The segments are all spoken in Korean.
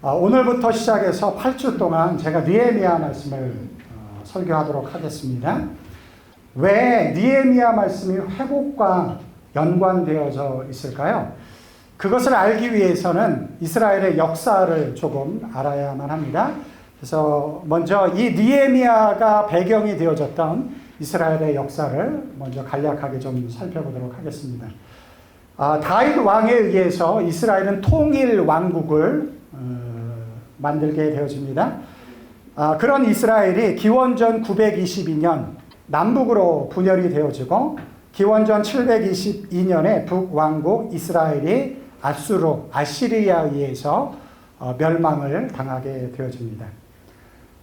오늘부터 시작해서 8주 동안 제가 느헤미야 말씀을 설교하도록 하겠습니다. 왜 느헤미야 말씀이 회복과 연관되어져 있을까요? 그것을 알기 위해서는 이스라엘의 역사를 조금 알아야만 합니다. 그래서 먼저 이 느헤미야가 배경이 되어졌던 이스라엘의 역사를 먼저 간략하게 좀 살펴보도록 하겠습니다. 다윗 왕에 의해서 이스라엘은 통일 왕국을 만들게 되어집니다. 그런 이스라엘이 기원전 922년 남북으로 분열이 되어지고 기원전 722년에 북왕국 이스라엘이 아시리아에 의해서 멸망을 당하게 되어집니다.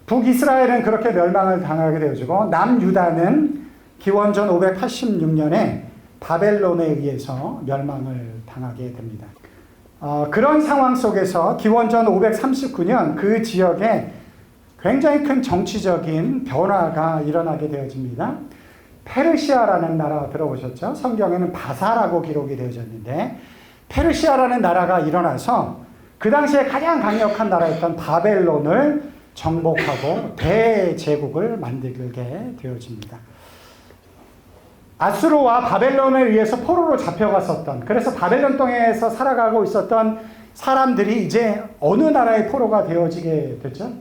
북이스라엘은 그렇게 멸망을 당하게 되어지고 남유다는 기원전 586년에 바벨론에 의해서 멸망을 당하게 됩니다. 그런 상황 속에서 기원전 539년 그 지역에 굉장히 큰 정치적인 변화가 일어나게 되어집니다. 페르시아라는 나라 들어보셨죠? 성경에는 바사라고 기록이 되어졌는데 페르시아라는 나라가 일어나서 그 당시에 가장 강력한 나라였던 바벨론을 정복하고 대제국을 만들게 되어집니다. 아수르와 바벨론에 의해서 포로로 잡혀갔었던, 그래서 바벨론 땅에서 살아가고 있었던 사람들이 이제 어느 나라의 포로가 되어지게 됐죠?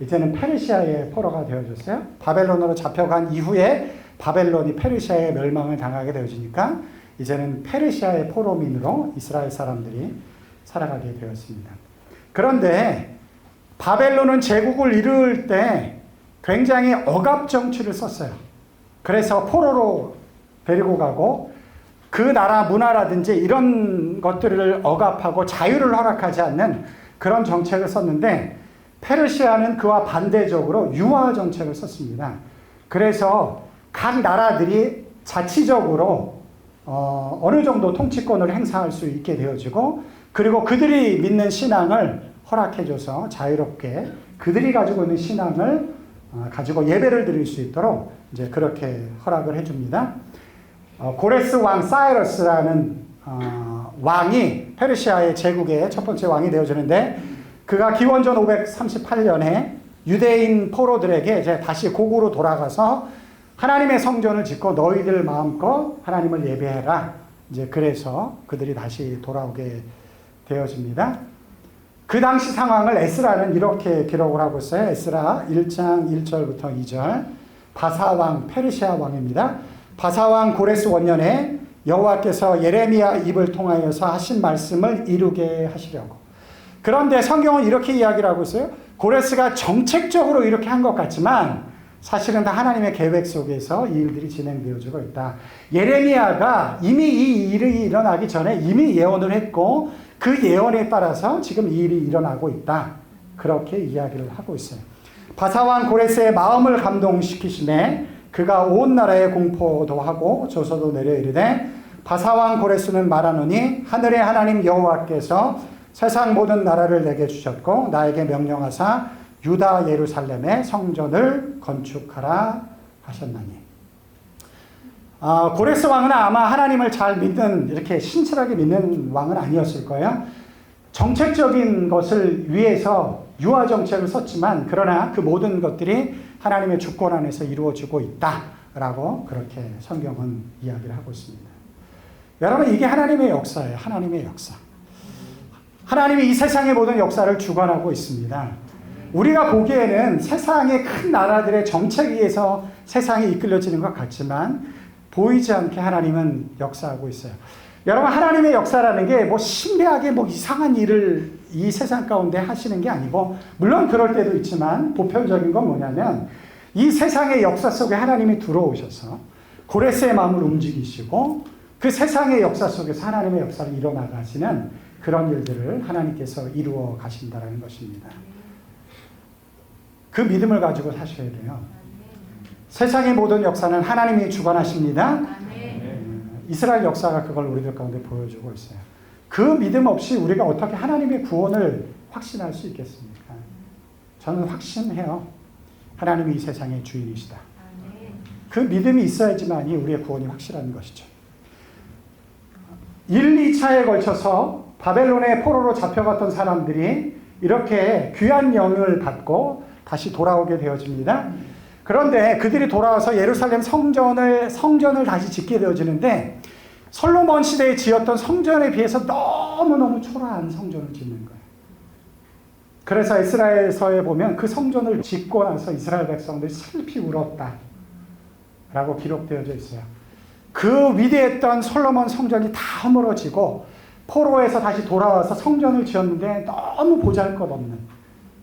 이제는 페르시아의 포로가 되어졌어요. 바벨론으로 잡혀간 이후에 바벨론이 페르시아의 멸망을 당하게 되어지니까 이제는 페르시아의 포로민으로 이스라엘 사람들이 살아가게 되었습니다. 그런데 바벨론은 제국을 이룰 때 굉장히 억압 정치를 썼어요. 그래서 포로로 데리고 가고 그 나라 문화라든지 이런 것들을 억압하고 자유를 허락하지 않는 그런 정책을 썼는데 페르시아는 그와 반대적으로 유화 정책을 썼습니다. 그래서 각 나라들이 자치적으로 어느 정도 통치권을 행사할 수 있게 되어지고 그리고 그들이 믿는 신앙을 허락해줘서 자유롭게 그들이 가지고 있는 신앙을 가지고 예배를 드릴 수 있도록 이제 그렇게 허락을 해줍니다. 고레스 왕 사이러스라는 왕이 페르시아의 제국의 첫 번째 왕이 되어지는데 그가 기원전 538년에 유대인 포로들에게 이제 다시 고국으로 돌아가서 하나님의 성전을 짓고 너희들 마음껏 하나님을 예배해라. 이제 그래서 그들이 다시 돌아오게 되어집니다. 그 당시 상황을 에스라는 이렇게 기록을 하고 있어요. 에스라 1장 1절부터 2절. 바사왕, 페르시아 왕입니다. 바사왕 고레스 원년에 여호와께서 예레미야 입을 통하여서 하신 말씀을 이루게 하시려고. 그런데 성경은 이렇게 이야기를 하고 있어요. 고레스가 정책적으로 이렇게 한 것 같지만 사실은 다 하나님의 계획 속에서 이 일들이 진행되어지고 있다. 예레미야가 이미 이 일이 일어나기 전에 이미 예언을 했고 그 예언에 따라서 지금 이 일이 일어나고 있다. 그렇게 이야기를 하고 있어요. 바사왕 고레스의 마음을 감동시키심에 그가 온 나라에 공포도 하고 조서도 내려 이르되 바사왕 고레스는 말하노니 하늘의 하나님 여호와께서 세상 모든 나라를 내게 주셨고 나에게 명령하사 유다 예루살렘에 성전을 건축하라 하셨나니. 고레스 왕은 아마 하나님을 잘 믿는, 이렇게 신실하게 믿는 왕은 아니었을 거예요. 정책적인 것을 위해서 유화 정책을 썼지만 그러나 그 모든 것들이 하나님의 주권 안에서 이루어지고 있다라고 그렇게 성경은 이야기를 하고 있습니다. 여러분, 이게 하나님의 역사예요. 하나님의 역사. 하나님이 이 세상의 모든 역사를 주관하고 있습니다. 우리가 보기에는 세상의 큰 나라들의 정책에 의해서 세상이 이끌려지는 것 같지만 보이지 않게 하나님은 역사하고 있어요. 여러분, 하나님의 역사라는 게 뭐 신비하게 뭐 이상한 일을 이 세상 가운데 하시는 게 아니고, 물론 그럴 때도 있지만 보편적인 건 뭐냐면 이 세상의 역사 속에 하나님이 들어오셔서 고레스의 마음을 움직이시고 그 세상의 역사 속에서 하나님의 역사를 이뤄나가시는 그런 일들을 하나님께서 이루어 가신다는 것입니다. 그 믿음을 가지고 사셔야 돼요. 세상의 모든 역사는 하나님이 주관하십니다. 이스라엘 역사가 그걸 우리들 가운데 보여주고 있어요. 그 믿음 없이 우리가 어떻게 하나님의 구원을 확신할 수 있겠습니까? 저는 확신해요. 하나님이 이 세상의 주인이시다. 그 믿음이 있어야지만이 우리의 구원이 확실한 것이죠. 1, 2차에 걸쳐서 바벨론의 포로로 잡혀갔던 사람들이 이렇게 귀한 영을 받고 다시 돌아오게 되어집니다. 그런데 그들이 돌아와서 예루살렘 성전을 다시 짓게 되어지는데 솔로몬 시대에 지었던 성전에 비해서 너무너무 초라한 성전을 짓는 거예요. 그래서 이스라엘서에 보면 그 성전을 짓고 나서 이스라엘 백성들이 슬피 울었다 라고 기록되어져 있어요. 그 위대했던 솔로몬 성전이 다 허물어지고 포로에서 다시 돌아와서 성전을 지었는데 너무 보잘것없는,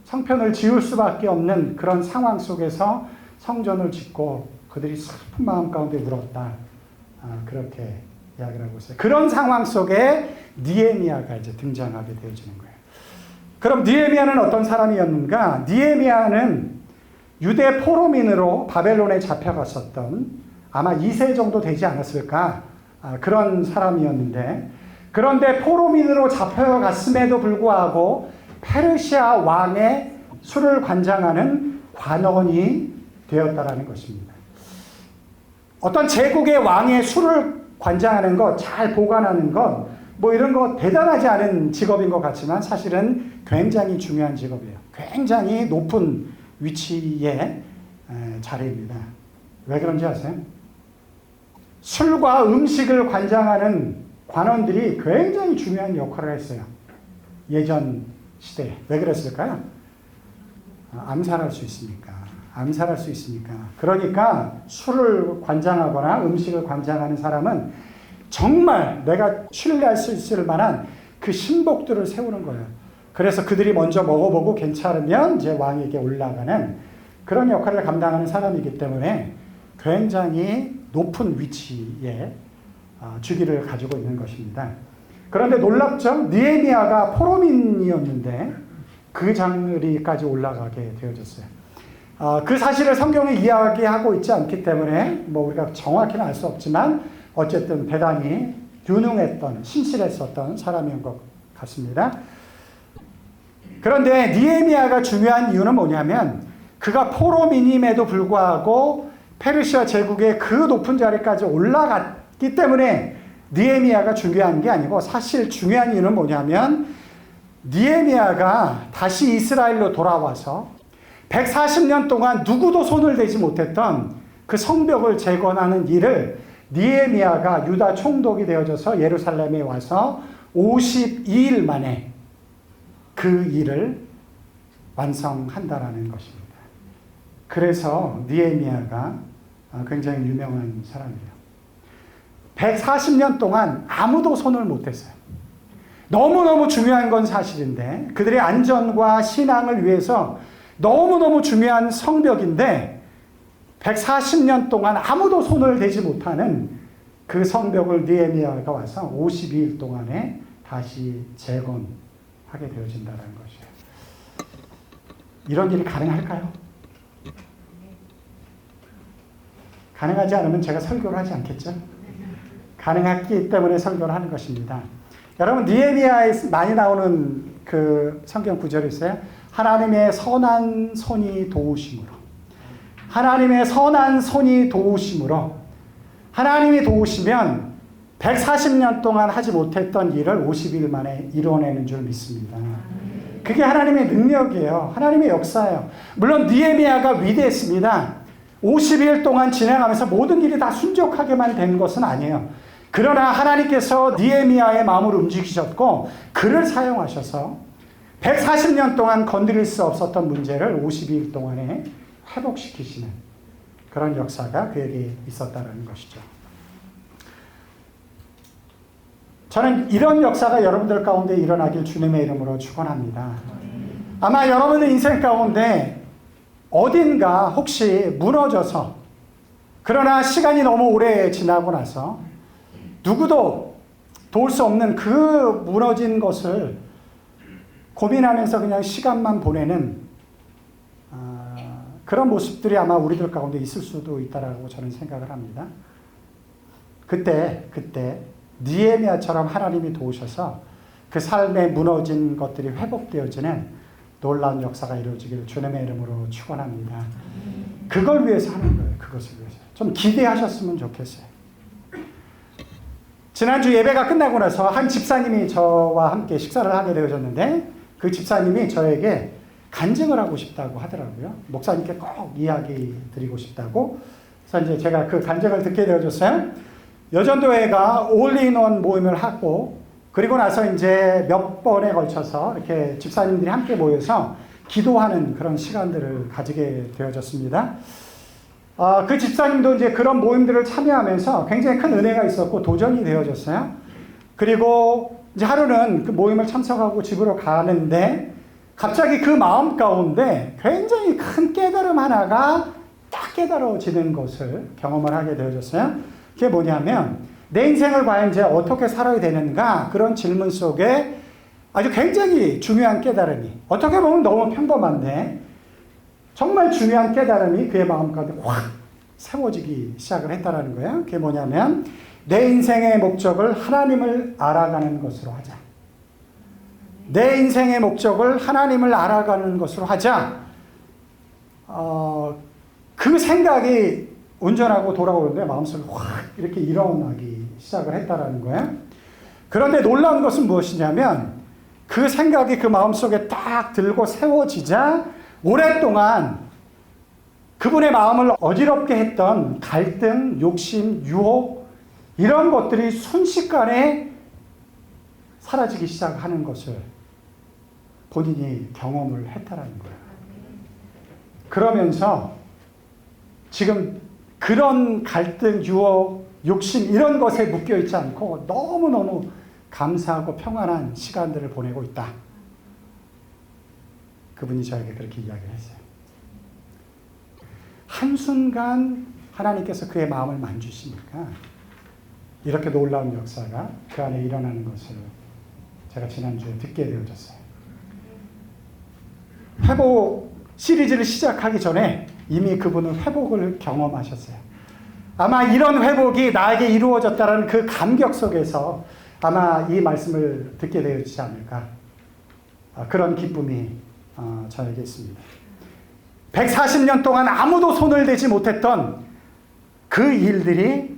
성편을 지을 수밖에 없는 그런 상황 속에서 성전을 짓고 그들이 슬픈 마음 가운데 울었다. 그렇게 이야기를 하고 있어요. 그런 상황 속에 느헤미야가 이제 등장하게 되어지는 거예요. 그럼 느헤미야는 어떤 사람이었는가? 느헤미야는 유대 포로민으로 바벨론에 잡혀갔었던 아마 2세 정도 되지 않았을까? 그런 사람이었는데, 그런데 포로민으로 잡혀갔음에도 불구하고 페르시아 왕의 술을 관장하는 관원이 되었다라는 것입니다. 어떤 제국의 왕의 술을 관장하는 것, 잘 보관하는 것, 뭐 이런 거 대단하지 않은 직업인 것 같지만 사실은 굉장히 중요한 직업이에요. 굉장히 높은 위치의 자리입니다. 왜 그런지 아세요? 술과 음식을 관장하는 관원들이 굉장히 중요한 역할을 했어요. 예전 시대에. 왜 그랬을까요? 암살할 수 있으니까. 암살할 수 있으니까. 그러니까 술을 관장하거나 음식을 관장하는 사람은 정말 내가 신뢰할 수 있을 만한 그 신복들을 세우는 거예요. 그래서 그들이 먼저 먹어보고 괜찮으면 이제 왕에게 올라가는 그런 역할을 감당하는 사람이기 때문에 굉장히 높은 위치에 주기를 가지고 있는 것입니다. 그런데 놀랍죠? 느헤미야가 포로민이었는데 그 장르리까지 올라가게 되어졌어요. 그 사실을 성경에 이야기하고 있지 않기 때문에 뭐 우리가 정확히는 알 수 없지만 어쨌든 대단히 유능했던, 신실했었던 사람인 것 같습니다. 그런데 느헤미야가 중요한 이유는 뭐냐면 그가 포로민임에도 불구하고 페르시아 제국의 그 높은 자리까지 올라갔기 때문에 느헤미야가 중요한 게 아니고, 사실 중요한 이유는 뭐냐면 느헤미야가 다시 이스라엘로 돌아와서 140년 동안 누구도 손을 대지 못했던 그 성벽을 재건하는 일을 느헤미야가 유다 총독이 되어져서 예루살렘에 와서 52일 만에 그 일을 완성한다라는 것입니다. 그래서 느헤미야가 굉장히 유명한 사람이에요. 140년 동안 아무도 손을 못댔어요. 너무너무 중요한 건 사실인데, 그들의 안전과 신앙을 위해서 너무너무 중요한 성벽인데 140년 동안 아무도 손을 대지 못하는 그 성벽을 느헤미야가 와서 52일 동안에 다시 재건하게 되어진다는 것이에요. 이런 일이 가능할까요? 가능하지 않으면 제가 설교를 하지 않겠죠? 가능했기 때문에 설교를 하는 것입니다. 여러분, 느헤미야에 많이 나오는 그 성경 구절이 있어요. 하나님의 선한 손이 도우심으로. 하나님의 선한 손이 도우심으로. 하나님이 도우시면 140년 동안 하지 못했던 일을 50일 만에 이뤄내는 줄 믿습니다. 그게 하나님의 능력이에요. 하나님의 역사예요. 물론 느헤미야가 위대했습니다. 50일 동안 진행하면서 모든 일이 다 순적하게만 된 것은 아니에요. 그러나 하나님께서 느헤미야의 마음을 움직이셨고 그를 사용하셔서 140년 동안 건드릴 수 없었던 문제를 52일 동안에 회복시키시는 그런 역사가 그에게 있었다는 것이죠. 저는 이런 역사가 여러분들 가운데 일어나길 주님의 이름으로 축원합니다. 아마 여러분의 인생 가운데 어딘가 혹시 무너져서, 그러나 시간이 너무 오래 지나고 나서 누구도 도울 수 없는 그 무너진 것을 고민하면서 그냥 시간만 보내는 그런 모습들이 아마 우리들 가운데 있을 수도 있다라고 저는 생각을 합니다. 그때 느헤미야처럼 하나님이 도우셔서 그 삶에 무너진 것들이 회복되어지는 놀라운 역사가 이루어지기를 주님의 이름으로 축원합니다. 그걸 위해서 하는 거예요. 그것을 위해서. 좀 기대하셨으면 좋겠어요. 지난주 예배가 끝나고 나서 한 집사님이 저와 함께 식사를 하게 되어졌는데, 그 집사님이 저에게 간증을 하고 싶다고 하더라고요. 목사님께 꼭 이야기 드리고 싶다고. 그래서 이제 제가 그 간증을 듣게 되어졌어요. 여전도회가 올인원 모임을 하고, 그리고 나서 이제 몇 번에 걸쳐서 이렇게 집사님들이 함께 모여서 기도하는 그런 시간들을 가지게 되어졌습니다. 그 집사님도 이제 그런 모임들을 참여하면서 굉장히 큰 은혜가 있었고 도전이 되어졌어요. 그리고 이제 하루는 그 모임을 참석하고 집으로 가는데 갑자기 그 마음 가운데 굉장히 큰 깨달음 하나가 딱 깨달아지는 것을 경험을 하게 되어졌어요. 그게 뭐냐면 내 인생을 과연 이제 어떻게 살아야 되는가, 그런 질문 속에 아주 굉장히 중요한 깨달음이, 어떻게 보면 너무 평범한데 정말 중요한 깨달음이 그의 마음 가운데 확 세워지기 시작을 했다라는 거예요. 그게 뭐냐면 내 인생의 목적을 하나님을 알아가는 것으로 하자. 내 인생의 목적을 하나님을 알아가는 것으로 하자. 그 생각이 운전하고 돌아오는데 마음속에 확 이렇게 일어나기 시작을 했다라는 거예요. 그런데 놀라운 것은 무엇이냐면 그 생각이 그 마음속에 딱 들고 세워지자 오랫동안 그분의 마음을 어지럽게 했던 갈등, 욕심, 유혹, 이런 것들이 순식간에 사라지기 시작하는 것을 본인이 경험을 했다라는 거예요. 그러면서 지금 그런 갈등, 유혹, 욕심 이런 것에 묶여있지 않고 너무너무 감사하고 평안한 시간들을 보내고 있다. 그분이 저에게 그렇게 이야기를 했어요. 한순간 하나님께서 그의 마음을 만지시니까 이렇게 놀라운 역사가 그 안에 일어나는 것을 제가 지난주에 듣게 되어졌어요. 회복 시리즈를 시작하기 전에 이미 그분은 회복을 경험하셨어요. 아마 이런 회복이 나에게 이루어졌다는 그 감격 속에서 아마 이 말씀을 듣게 되지 않을까. 그런 기쁨이 저에게 있습니다. 140년 동안 아무도 손을 대지 못했던 그 일들이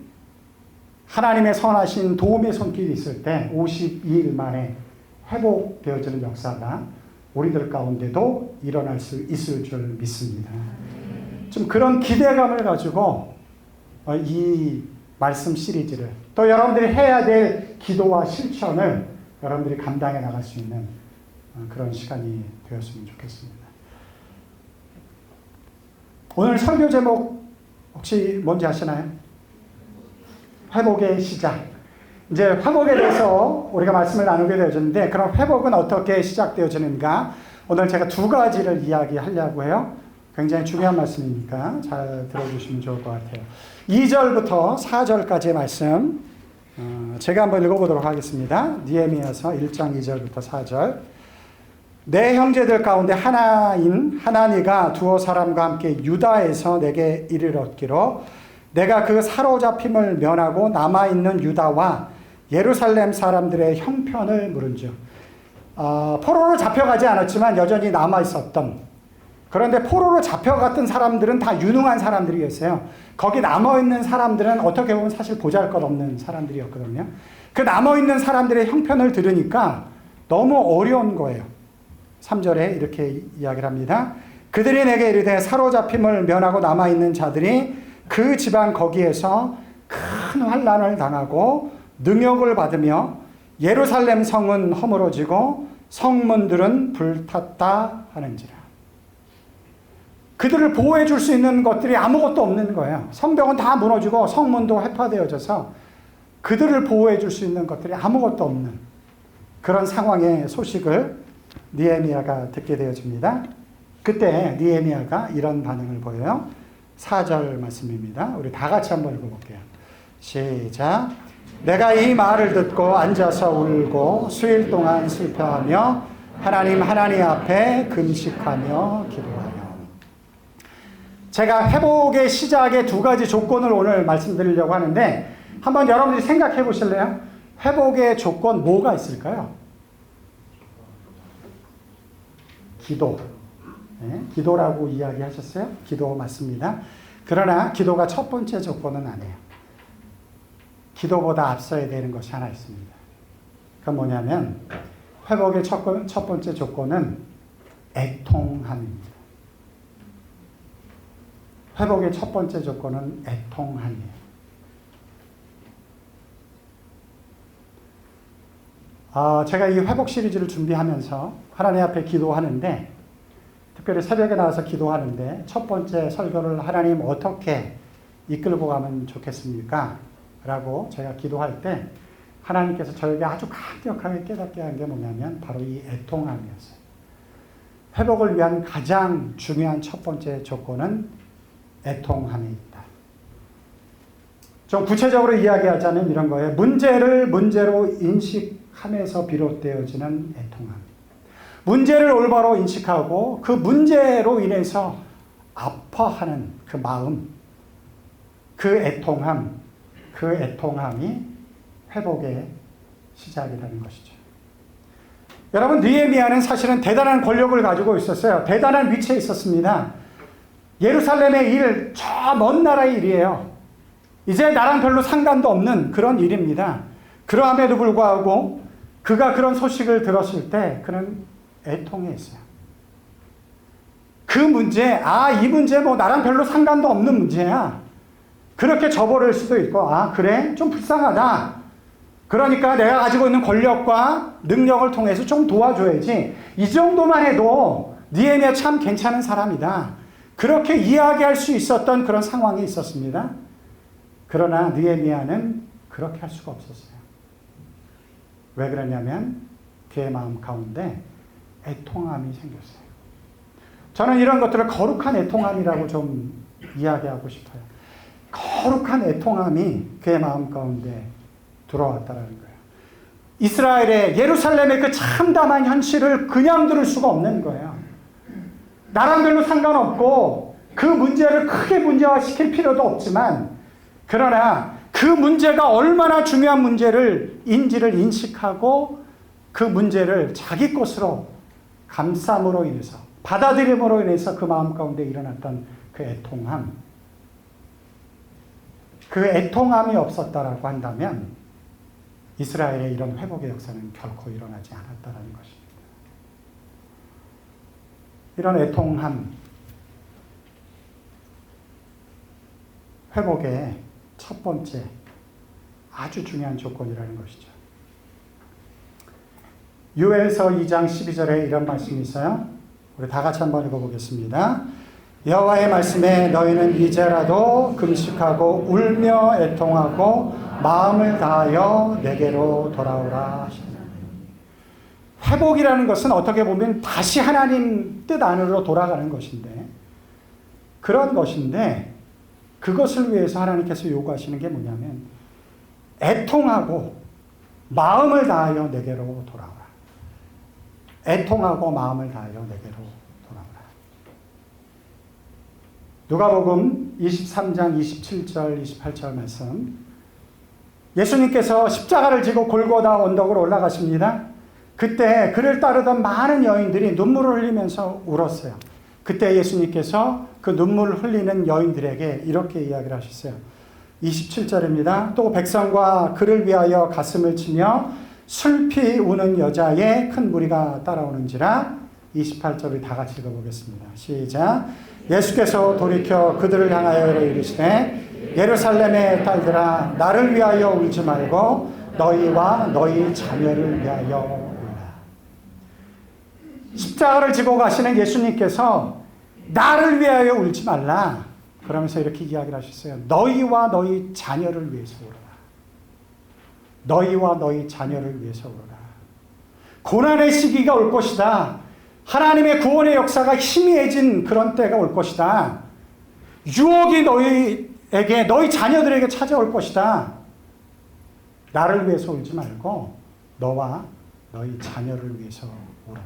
하나님의 선하신 도움의 손길이 있을 때 52일 만에 회복되어지는 역사가 우리들 가운데도 일어날 수 있을 줄 믿습니다. 좀 그런 기대감을 가지고 이 말씀 시리즈를, 또 여러분들이 해야 될 기도와 실천을 여러분들이 감당해 나갈 수 있는 그런 시간이 되었으면 좋겠습니다. 오늘 설교 제목 혹시 뭔지 아시나요? 회복의 시작. 이제 회복에 대해서 우리가 말씀을 나누게 되어졌는데, 그럼 회복은 어떻게 시작되어지는가? 오늘 제가 두 가지를 이야기하려고 해요. 굉장히 중요한 말씀이니까 잘 들어주시면 좋을 것 같아요. 2절부터 4절까지의 말씀 제가 한번 읽어보도록 하겠습니다. 느헤미야서 1장 2절부터 4절. 내 형제들 가운데 하나인 하나니가 두어 사람과 함께 유다에서 내게 이르렀기로 내가 그 사로잡힘을 면하고 남아있는 유다와 예루살렘 사람들의 형편을 물은즉. 포로로 잡혀가지 않았지만 여전히 남아있었던, 그런데 포로로 잡혀갔던 사람들은 다 유능한 사람들이었어요. 거기 남아있는 사람들은 어떻게 보면 사실 보잘것없는 사람들이었거든요. 그 남아있는 사람들의 형편을 들으니까 너무 어려운 거예요. 3절에 이렇게 이야기를 합니다. 그들이 내게 이르되 사로잡힘을 면하고 남아있는 자들이 그 지방 거기에서 큰 환난을 당하고 능욕을 받으며 예루살렘 성은 허물어지고 성문들은 불탔다 하는지라. 그들을 보호해 줄 수 있는 것들이 아무것도 없는 거예요. 성벽은 다 무너지고 성문도 해파되어져서 그들을 보호해 줄 수 있는 것들이 아무것도 없는 그런 상황의 소식을 느헤미야가 듣게 되어집니다. 그때 느헤미야가 이런 반응을 보여요. 4절 말씀입니다. 우리 다 같이 한번 읽어볼게요. 시작. 내가 이 말을 듣고 앉아서 울고 수일 동안 슬퍼하며 하나님 앞에 금식하며 기도하며. 제가 회복의 시작의 두 가지 조건을 오늘 말씀드리려고 하는데, 한번 여러분들이 생각해 보실래요? 회복의 조건 뭐가 있을까요? 기도. 네, 기도라고 이야기하셨어요? 기도 맞습니다. 그러나 기도가 첫 번째 조건은 아니에요. 기도보다 앞서야 되는 것이 하나 있습니다. 그건 뭐냐면 회복의 첫 번째 조건은 애통함입니다. 회복의 첫 번째 조건은 애통함이에요. 제가 이 회복 시리즈를 준비하면서 하나님 앞에 기도하는데, 특별히 새벽에 나와서 기도하는데 첫 번째 설교를 하나님 어떻게 이끌고 가면 좋겠습니까? 라고 제가 기도할 때 하나님께서 저에게 아주 강력하게 깨닫게 한 게 뭐냐면 바로 이 애통함이었어요. 회복을 위한 가장 중요한 첫 번째 조건은 애통함이 있다. 좀 구체적으로 이야기하자면 이런 거예요. 문제를 문제로 인식하면서 비롯되어지는 애통함. 문제를 올바로 인식하고 그 문제로 인해서 아파하는 그 마음, 그 애통함이 회복의 시작이라는 것이죠. 여러분, 느헤미야는 사실은 대단한 권력을 가지고 있었어요. 대단한 위치에 있었습니다. 예루살렘의 일, 저 먼 나라의 일이에요. 이제 나랑 별로 상관도 없는 그런 일입니다. 그러함에도 불구하고 그가 그런 소식을 들었을 때 그는 애통했어요. 그 문제, 이 문제 뭐 나랑 별로 상관도 없는 문제야. 그렇게 저버릴 수도 있고, 그래? 좀 불쌍하다. 그러니까 내가 가지고 있는 권력과 능력을 통해서 좀 도와줘야지. 이 정도만 해도 느헤미야 참 괜찮은 사람이다. 그렇게 이야기할 수 있었던 그런 상황이 있었습니다. 그러나 느헤미야는 그렇게 할 수가 없었어요. 왜 그러냐면 그의 마음 가운데 애통함이 생겼어요. 저는 이런 것들을 거룩한 애통함이라고 좀 이야기하고 싶어요. 거룩한 애통함이 그의 마음 가운데 들어왔다는 거예요. 이스라엘의 예루살렘의 그 참담한 현실을 그냥 들을 수가 없는 거예요. 나랑 별로 상관없고 그 문제를 크게 문제화시킬 필요도 없지만, 그러나 그 문제가 얼마나 중요한 문제인지를 인식하고 그 문제를 자기 것으로 감쌈으로 인해서, 받아들임으로 인해서 그 마음 가운데 일어났던 그 애통함, 그 애통함이 없었다라고 한다면 이스라엘의 이런 회복의 역사는 결코 일어나지 않았다라는 것입니다. 이런 애통함, 회복의 첫 번째 아주 중요한 조건이라는 것이죠. 요엘서 2장 12절에 이런 말씀이 있어요. 우리 다 같이 한번 읽어보겠습니다. 여호와의 말씀에 너희는 이제라도 금식하고 울며 애통하고 마음을 다하여 내게로 돌아오라 하시니. 회복이라는 것은 어떻게 보면 다시 하나님 뜻 안으로 돌아가는 것인데, 그런 것인데 그것을 위해서 하나님께서 요구하시는 게 뭐냐면 애통하고 마음을 다하여 내게로 돌아오라. 애통하고 마음을 다하여 내게로 돌아오라. 누가복음 23장 27절 28절 말씀. 예수님께서 십자가를 지고 골고다 언덕으로 올라가십니다. 그때 그를 따르던 많은 여인들이 눈물을 흘리면서 울었어요. 그때 예수님께서 그 눈물을 흘리는 여인들에게 이렇게 이야기를 하셨어요. 27절입니다. 또 백성과 그를 위하여 가슴을 치며 슬피 우는 여자의 큰 무리가 따라오는지라. 28절을 다 같이 읽어보겠습니다. 시작. 예수께서 돌이켜 그들을 향하여 이르시되 예루살렘의 딸들아 나를 위하여 울지 말고 너희와 너희 자녀를 위하여 울라. 십자가를 지고 가시는 예수님께서 나를 위하여 울지 말라 그러면서 이렇게 이야기를 하셨어요. 너희와 너희 자녀를 위해서 울어라. 너희와 너희 자녀를 위해서 울어라. 고난의 시기가 올 것이다. 하나님의 구원의 역사가 희미해진 그런 때가 올 것이다. 유혹이 너희에게, 너희 자녀들에게 찾아올 것이다. 나를 위해서 울지 말고 너와 너희 자녀를 위해서 울어라.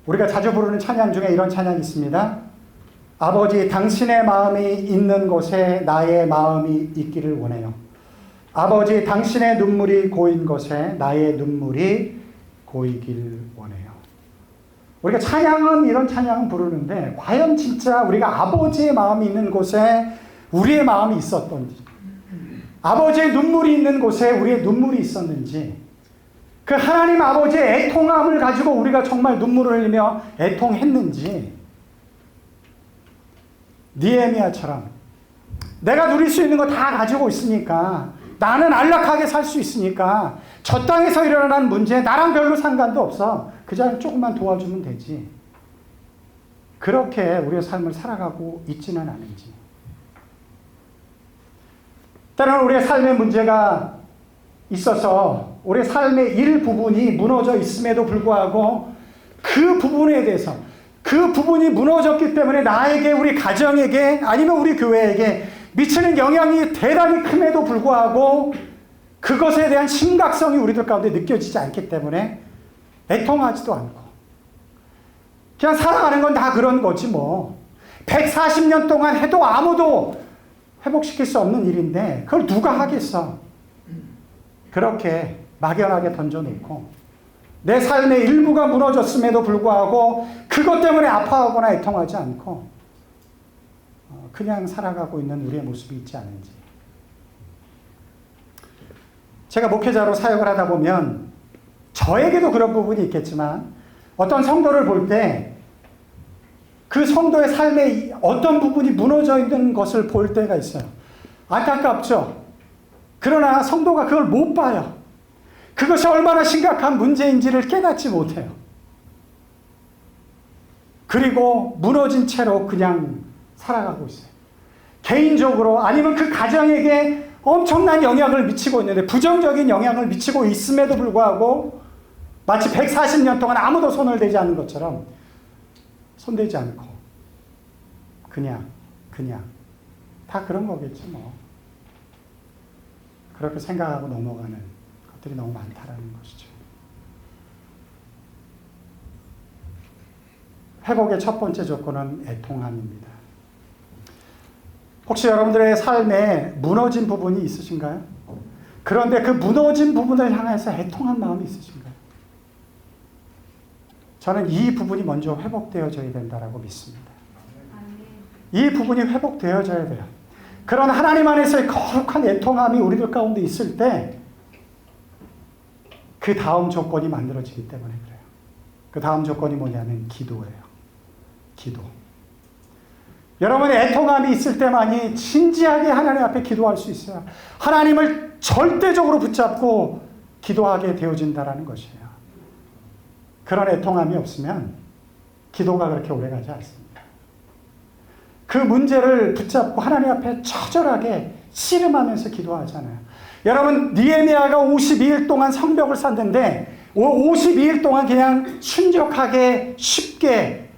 우리가 자주 부르는 찬양 중에 이런 찬양이 있습니다. 아버지, 당신의 마음이 있는 곳에 나의 마음이 있기를 원해요. 아버지, 당신의 눈물이 고인 곳에 나의 눈물이 고이길 원해요. 우리가 이런 찬양은 부르는데 과연 진짜 우리가 아버지의 마음이 있는 곳에 우리의 마음이 있었던지, 아버지의 눈물이 있는 곳에 우리의 눈물이 있었는지, 그 하나님 아버지의 애통함을 가지고 우리가 정말 눈물을 흘리며 애통했는지, 느헤미야처럼 내가 누릴 수 있는 거 다 가지고 있으니까, 나는 안락하게 살 수 있으니까 저 땅에서 일어나는 문제 나랑 별로 상관도 없어, 그저 조금만 도와주면 되지, 그렇게 우리의 삶을 살아가고 있지는 않은지. 때로는 우리의 삶의 문제가 있어서 우리의 삶의 일부분이 무너져 있음에도 불구하고 그 부분에 대해서, 그 부분이 무너졌기 때문에 나에게, 우리 가정에게, 아니면 우리 교회에게 미치는 영향이 대단히 큼에도 불구하고 그것에 대한 심각성이 우리들 가운데 느껴지지 않기 때문에 애통하지도 않고 그냥 살아가는 건 다 그런 거지 뭐. 140년 동안 해도 아무도 회복시킬 수 없는 일인데 그걸 누가 하겠어. 그렇게 막연하게 던져놓고 내 삶의 일부가 무너졌음에도 불구하고 그것 때문에 아파하거나 애통하지 않고 그냥 살아가고 있는 우리의 모습이 있지 않은지. 제가 목회자로 사역을 하다 보면 저에게도 그런 부분이 있겠지만 어떤 성도를 볼 때 그 성도의 삶의 어떤 부분이 무너져 있는 것을 볼 때가 있어요. 안타깝죠. 그러나 성도가 그걸 못 봐요. 그것이 얼마나 심각한 문제인지를 깨닫지 못해요. 그리고 무너진 채로 그냥 살아가고 있어요. 개인적으로 아니면 그 가정에게 엄청난 영향을 미치고 있는데, 부정적인 영향을 미치고 있음에도 불구하고 마치 140년 동안 아무도 손을 대지 않은 것처럼 손대지 않고 그냥 다 그런 거겠지 뭐. 그렇게 생각하고 넘어가는 것들이 너무 많다라는 것이죠. 회복의 첫 번째 조건은 애통함입니다. 혹시 여러분들의 삶에 무너진 부분이 있으신가요? 그런데 그 무너진 부분을 향해서 애통한 마음이 있으신가요? 저는 이 부분이 먼저 회복되어져야 된다고 믿습니다. 이 부분이 회복되어져야 돼요. 그런 하나님 안에서의 거룩한 애통함이 우리들 가운데 있을 때 그 다음 조건이 만들어지기 때문에 그래요. 그 다음 조건이 뭐냐면 기도예요. 기도. 여러분의 애통함이 있을 때만이 진지하게 하나님 앞에 기도할 수 있어요. 하나님을 절대적으로 붙잡고 기도하게 되어진다는 것이에요. 그런 애통함이 없으면 기도가 그렇게 오래가지 않습니다. 그 문제를 붙잡고 하나님 앞에 처절하게 씨름하면서 기도하잖아요. 여러분, 느헤미야가 52일 동안 성벽을 쌓는데 52일 동안 그냥 순적하게 쉽게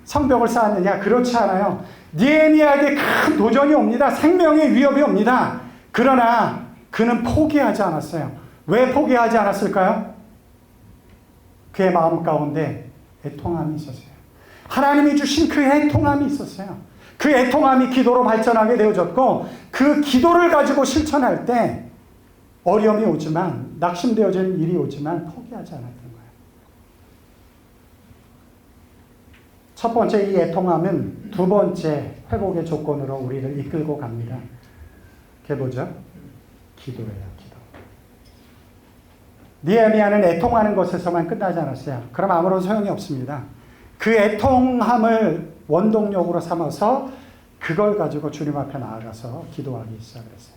성벽을 쌓았느냐? 그렇지 않아요. 느헤미야에게 큰 도전이 옵니다. 생명의 위협이 옵니다. 그러나 그는 포기하지 않았어요. 왜 포기하지 않았을까요? 그의 마음 가운데 애통함이 있었어요. 하나님이 주신 그 애통함이 있었어요. 그 애통함이 기도로 발전하게 되어졌고, 그 기도를 가지고 실천할 때 어려움이 오지만, 낙심되어지는 일이 오지만 포기하지 않았던 거예요. 첫 번째 이 애통함은 두 번째 회복의 조건으로 우리를 이끌고 갑니다. 그게 뭐죠? 기도예요, 기도. 느헤미야는 애통하는 것에서만 끝나지 않았어요. 그럼 아무런 소용이 없습니다. 그 애통함을 원동력으로 삼아서 그걸 가지고 주님 앞에 나아가서 기도하기 시작했어요.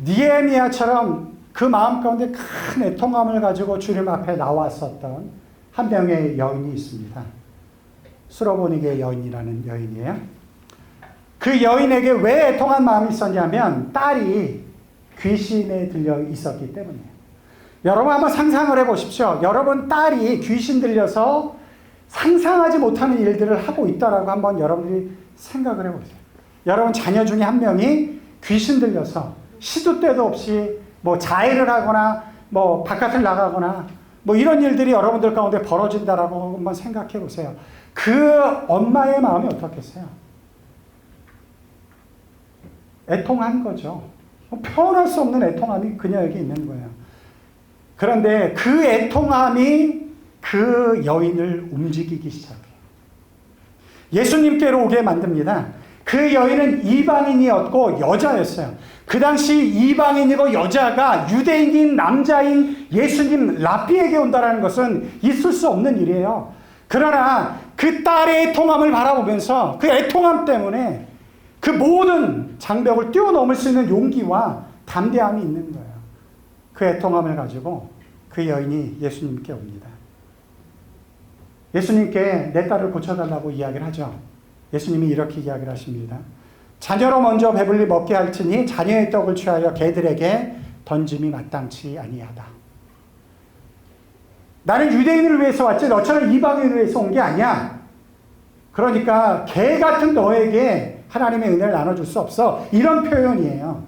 느헤미야처럼 그 마음 가운데 큰 애통함을 가지고 주님 앞에 나왔었던 한 명의 여인이 있습니다. 수로보니게 여인이라는 여인이에요. 그 여인에게 왜 애통한 마음이 있었냐면 딸이 귀신에 들려 있었기 때문이에요. 여러분 한번 상상을 해보십시오. 여러분 딸이 귀신 들려서 상상하지 못하는 일들을 하고 있다라고 한번 여러분들이 생각을 해보세요. 여러분 자녀 중에 한 명이 귀신 들려서 시도 때도 없이 뭐 자해를 하거나 뭐 바깥을 나가거나 뭐 이런 일들이 여러분들 가운데 벌어진다라고 한번 생각해 보세요. 그 엄마의 마음이 어떻겠어요? 애통한 거죠. 표현할 수 없는 애통함이 그녀에게 있는 거예요. 그런데 그 애통함이 그 여인을 움직이기 시작해요. 예수님께로 오게 만듭니다. 그 여인은 이방인이었고 여자였어요. 그 당시 이방인이고 여자가 유대인인 남자인 예수님 랍비에게 온다는 것은 있을 수 없는 일이에요. 그러나 그 딸의 애통함을 바라보면서 그 애통함 때문에 그 모든 장벽을 뛰어넘을 수 있는 용기와 담대함이 있는 거예요. 그 애통함을 가지고 그 여인이 예수님께 옵니다. 예수님께 내 딸을 고쳐달라고 이야기를 하죠. 예수님이 이렇게 이야기를 하십니다. 자녀로 먼저 배불리 먹게 할지니 자녀의 떡을 취하여 개들에게 던짐이 마땅치 아니하다. 나는 유대인을 위해서 왔지 너처럼 이방인을 위해서 온 게 아니야. 그러니까 개 같은 너에게 하나님의 은혜를 나눠줄 수 없어. 이런 표현이에요.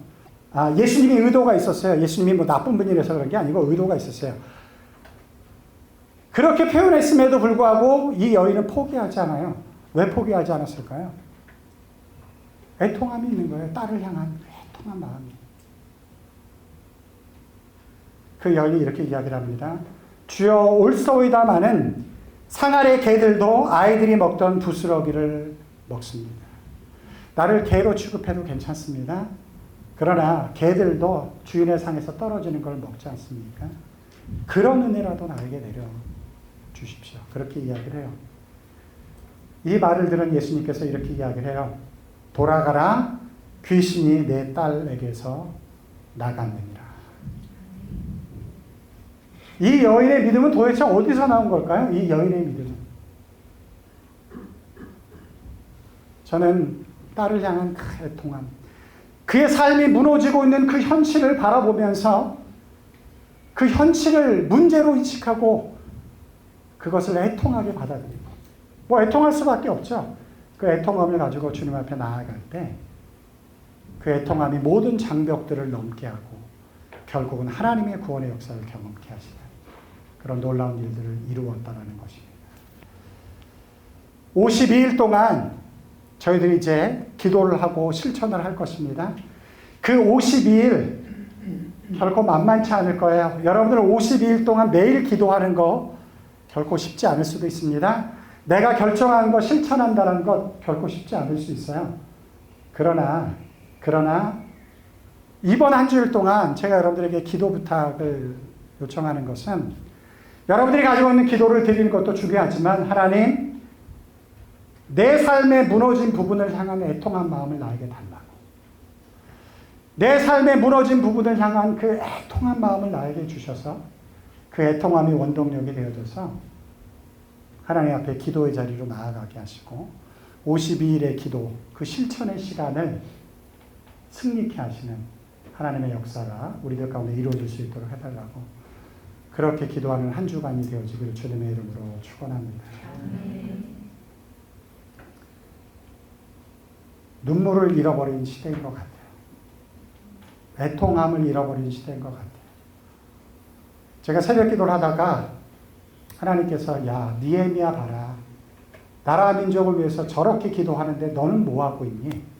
예수님이 의도가 있었어요. 예수님이 뭐 나쁜 분이라서 그런 게 아니고 의도가 있었어요. 그렇게 표현했음에도 불구하고 이 여인은 포기하지 않아요. 왜 포기하지 않았을까요? 애통함이 있는 거예요. 딸을 향한 애통한 마음이. 그 여인이 이렇게 이야기를 합니다. 주여 올소이다마는 상 아래 개들도 아이들이 먹던 부스러기를 먹습니다. 나를 개로 취급해도 괜찮습니다. 그러나 개들도 주인의 상에서 떨어지는 걸 먹지 않습니까? 그런 은혜라도 나에게 내려 주십시오. 그렇게 이야기를 해요. 이 말을 들은 예수님께서 이렇게 이야기를 해요. 돌아가라, 귀신이 내 딸에게서 나갔느니라. 이 여인의 믿음은 도대체 어디서 나온 걸까요? 이 여인의 믿음은. 저는 딸을 향한 그 애통함, 그의 삶이 무너지고 있는 그 현실을 바라보면서 그 현실을 문제로 인식하고 그것을 애통하게 받아들이고, 뭐 애통할 수밖에 없죠. 그 애통함을 가지고 주님 앞에 나아갈 때 그 애통함이 모든 장벽들을 넘게 하고 결국은 하나님의 구원의 역사를 경험케 하시는 그런 놀라운 일들을 이루었다는 것입니다. 52일 동안 저희들이 이제 기도를 하고 실천을 할 것입니다. 그 52일 결코 만만치 않을 거예요. 여러분들 52일 동안 매일 기도하는 거 결코 쉽지 않을 수도 있습니다. 내가 결정한 거 실천한다는 것 결코 쉽지 않을 수 있어요. 그러나 이번 한 주일 동안 제가 여러분들에게 기도 부탁을 요청하는 것은 여러분들이 가지고 있는 기도를 드리는 것도 중요하지만 하나님, 내 삶의 무너진 부분을 향한 애통한 마음을 나에게 달라고. 내 삶의 무너진 부분을 향한 그 애통한 마음을 나에게 주셔서 그 애통함이 원동력이 되어져서 하나님 앞에 기도의 자리로 나아가게 하시고 52일의 기도, 그 실천의 시간을 승리케 하시는 하나님의 역사가 우리들 가운데 이루어질 수 있도록 해달라고, 그렇게 기도하는 한 주간이 되어지기를 주님의 이름으로 축원합니다. 눈물을 잃어버린 시대인 것 같아요. 애통함을 잃어버린 시대인 것 같아요. 제가 새벽 기도를 하다가 하나님께서 야, 니에미야 봐라. 나라 민족을 위해서 저렇게 기도하는데 너는 뭐하고 있니?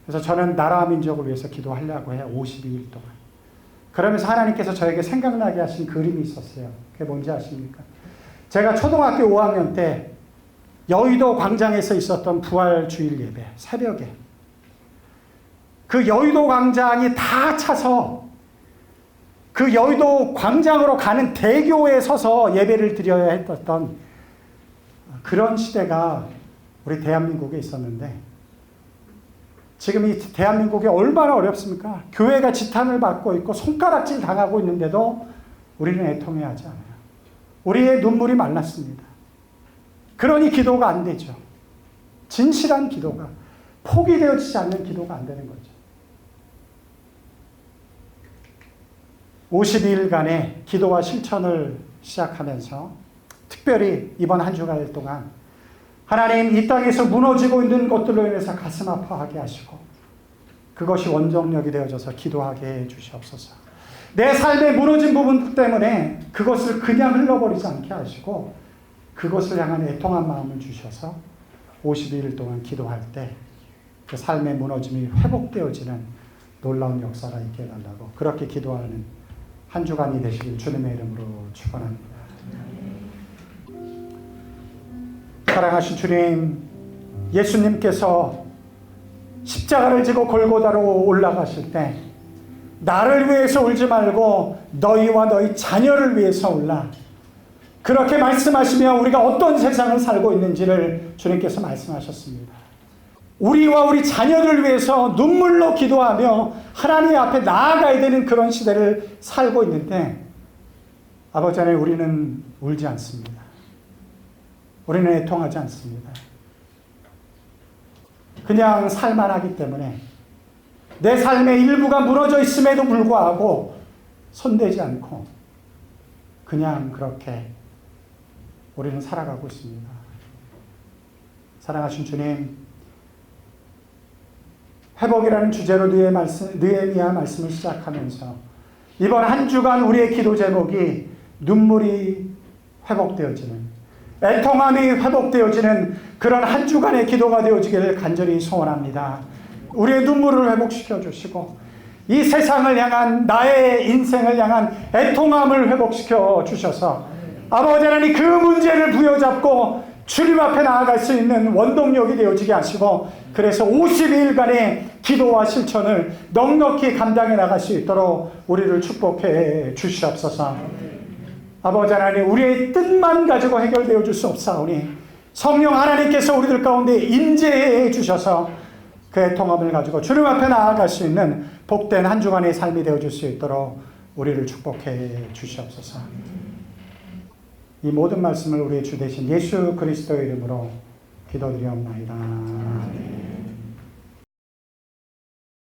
그래서 저는 나라 민족을 위해서 기도하려고 해요. 52일 동안. 그러면서 하나님께서 저에게 생각나게 하신 그림이 있었어요. 그게 뭔지 아십니까? 제가 초등학교 5학년 때 여의도 광장에서 있었던 부활주일 예배, 새벽에. 그 여의도 광장이 다 차서 그 여의도 광장으로 가는 대교에 서서 예배를 드려야 했던 그런 시대가 우리 대한민국에 있었는데, 지금 이 대한민국이 얼마나 어렵습니까? 교회가 지탄을 받고 있고 손가락질 당하고 있는데도 우리는 애통해하지 않아요. 우리의 눈물이 말랐습니다. 그러니 기도가 안 되죠. 진실한 기도가, 포기되어지지 않는 기도가 안 되는 거죠. 52일간의 기도와 실천을 시작하면서 특별히 이번 한 주간 동안 하나님, 이 땅에서 무너지고 있는 것들로 인해서 가슴 아파하게 하시고 그것이 원동력이 되어져서 기도하게 해 주시옵소서. 내 삶의 무너진 부분 때문에 그것을 그냥 흘러버리지 않게 하시고 그것을 향한 애통한 마음을 주셔서 52일 동안 기도할 때 그 삶의 무너짐이 회복되어지는 놀라운 역사가 있게 해달라고, 그렇게 기도하는 한 주간이 되시길 주님의 이름으로 축원합니다. 사랑하신 주님, 예수님께서 십자가를 지고 골고다로 올라가실 때 나를 위해서 울지 말고 너희와 너희 자녀를 위해서 울라. 그렇게 말씀하시며 우리가 어떤 세상을 살고 있는지를 주님께서 말씀하셨습니다. 우리와 우리 자녀들 위해서 눈물로 기도하며 하나님 앞에 나아가야 되는 그런 시대를 살고 있는데 아버지 하나님, 우리는 울지 않습니다. 우리는 애통하지 않습니다. 그냥 살만 하기 때문에 내 삶의 일부가 무너져 있음에도 불구하고 손대지 않고 그냥 그렇게 우리는 살아가고 있습니다. 사랑하신 주님, 회복이라는 주제로 느헤미야 말씀을 시작하면서 이번 한 주간 우리의 기도 제목이 눈물이 회복되어지는, 애통함이 회복되어지는 그런 한 주간의 기도가 되어지기를 간절히 소원합니다. 우리의 눈물을 회복시켜 주시고 이 세상을 향한, 나의 인생을 향한 애통함을 회복시켜 주셔서 아버지 하나님, 그 문제를 부여잡고 주님 앞에 나아갈 수 있는 원동력이 되어지게 하시고, 그래서 52일간의 기도와 실천을 넉넉히 감당해 나갈 수 있도록 우리를 축복해 주시옵소서. 아버지 하나님, 우리의 뜻만 가지고 해결되어 줄 수 없사오니 성령 하나님께서 우리들 가운데 임재해 주셔서 그 애통함을 가지고 주님 앞에 나아갈 수 있는 복된 한 주간의 삶이 되어 줄 수 있도록 우리를 축복해 주시옵소서. 이 모든 말씀을 우리의 주 되신 예수 그리스도의 이름으로 기도드리옵나이다.